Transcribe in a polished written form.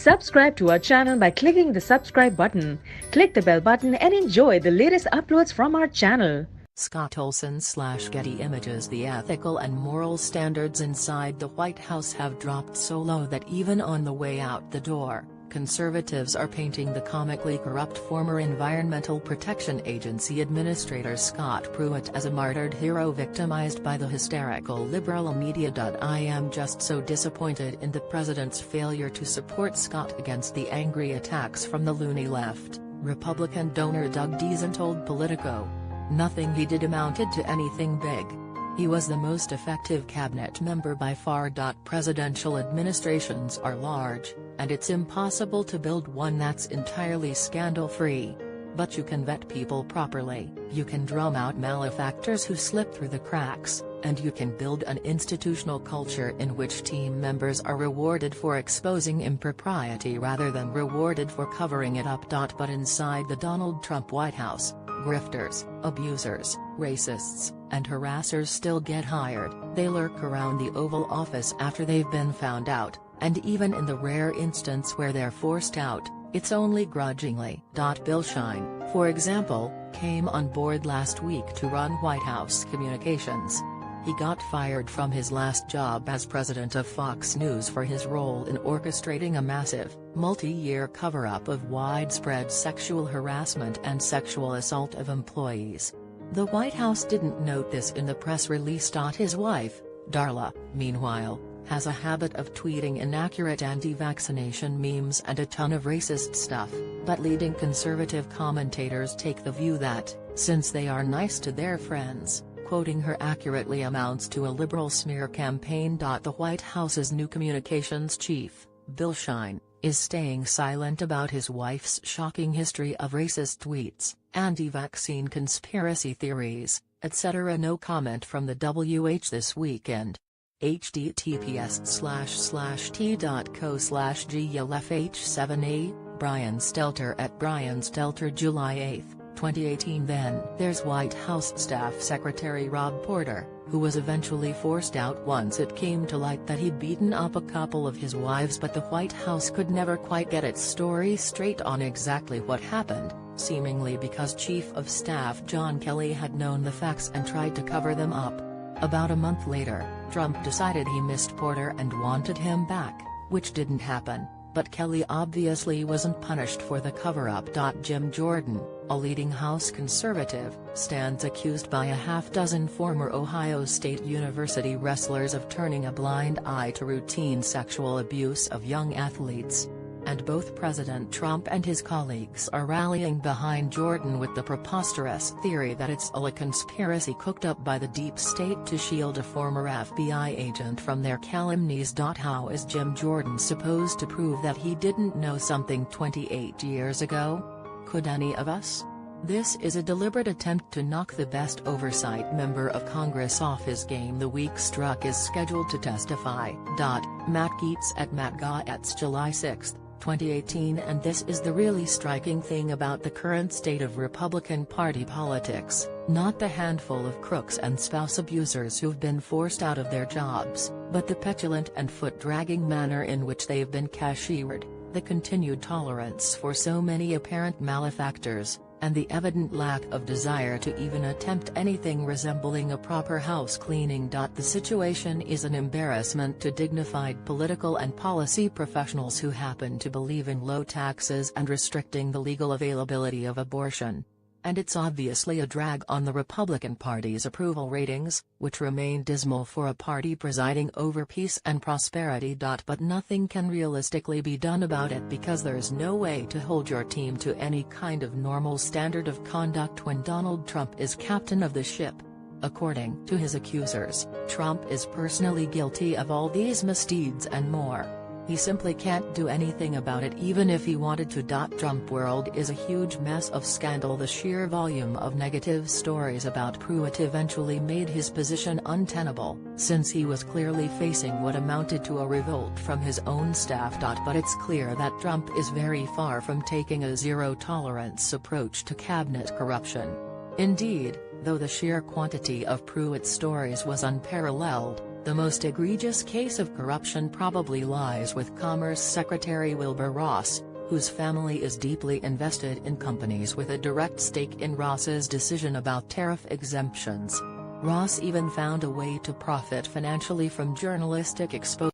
Subscribe to our channel by clicking the subscribe button. Click the bell button and enjoy the latest uploads from our channel. Scott Olsen/Getty Images. The ethical and moral standards inside the White House have dropped so low that even on the way out the door, conservatives are painting the comically corrupt former Environmental Protection Agency Administrator Scott Pruitt as a martyred hero victimized by the hysterical liberal media. I am just so disappointed in the president's failure to support Scott against the angry attacks from the loony left, Republican donor Doug Deason told Politico. Nothing he did amounted to anything big. He was the most effective cabinet member by far. Presidential administrations are large, and it's impossible to build one that's entirely scandal-free. But you can vet people properly, you can drum out malefactors who slip through the cracks, and you can build an institutional culture in which team members are rewarded for exposing impropriety rather than rewarded for covering it up. But inside the Donald Trump White House, grifters, abusers, racists, and harassers still get hired. They lurk around the Oval Office after they've been found out, and even in the rare instance where they're forced out, it's only grudgingly. Bill Shine, for example, came on board last week to run White House communications. He got fired from his last job as president of Fox News for his role in orchestrating a massive, multi-year cover-up of widespread sexual harassment and sexual assault of employees. The White House didn't note this in the press release. His wife, Darla, meanwhile, has a habit of tweeting inaccurate anti-vaccination memes and a ton of racist stuff, but leading conservative commentators take the view that, since they are nice to their friends, quoting her accurately amounts to a liberal smear campaign. The White House's new communications chief, Bill Shine, is staying silent about his wife's shocking history of racist tweets, anti-vaccine conspiracy theories, etc. No comment from the WH this weekend. https://t.co/GLFH7A, Brian Stelter at Brian Stelter. July 8, 2018. Then there's White House Staff Secretary Rob Porter, who was eventually forced out once it came to light that he'd beaten up a couple of his wives, but the White House could never quite get its story straight on exactly what happened, seemingly because Chief of Staff John Kelly had known the facts and tried to cover them up. About a month later, Trump decided he missed Porter and wanted him back, which didn't happen, but Kelly obviously wasn't punished for the cover-up. Jim Jordan, a leading House conservative, stands accused by a half-dozen former Ohio State University wrestlers of turning a blind eye to routine sexual abuse of young athletes. And both President Trump and his colleagues are rallying behind Jordan with the preposterous theory that it's all a conspiracy cooked up by the deep state to shield a former FBI agent from their calumnies. How is Jim Jordan supposed to prove that he didn't know something 28 years ago? Could any of us? This is a deliberate attempt to knock the best oversight member of Congress off his game. The week Strzok is scheduled to testify. Matt Gaetz at Matt Gaetz. July 6, 2018. And this is the really striking thing about the current state of Republican Party politics, not the handful of crooks and spouse abusers who've been forced out of their jobs, but the petulant and foot-dragging manner in which they've been cashiered, the continued tolerance for so many apparent malefactors, and the evident lack of desire to even attempt anything resembling a proper house cleaning. The situation is an embarrassment to dignified political and policy professionals who happen to believe in low taxes and restricting the legal availability of abortion. And it's obviously a drag on the Republican Party's approval ratings, which remain dismal for a party presiding over peace and prosperity. But nothing can realistically be done about it because there's no way to hold your team to any kind of normal standard of conduct when Donald Trump is captain of the ship. According to his accusers, Trump is personally guilty of all these misdeeds and more. He simply can't do anything about it even if he wanted to. Trump world is a huge mess of scandal. The sheer volume of negative stories about Pruitt eventually made his position untenable, since he was clearly facing what amounted to a revolt from his own staff. But it's clear that Trump is very far from taking a zero-tolerance approach to cabinet corruption. Indeed, though the sheer quantity of Pruitt stories was unparalleled, The most egregious case of corruption probably lies with Commerce Secretary Wilbur Ross, whose family is deeply invested in companies with a direct stake in Ross's decision about tariff exemptions. Ross even found a way to profit financially from journalistic exposure.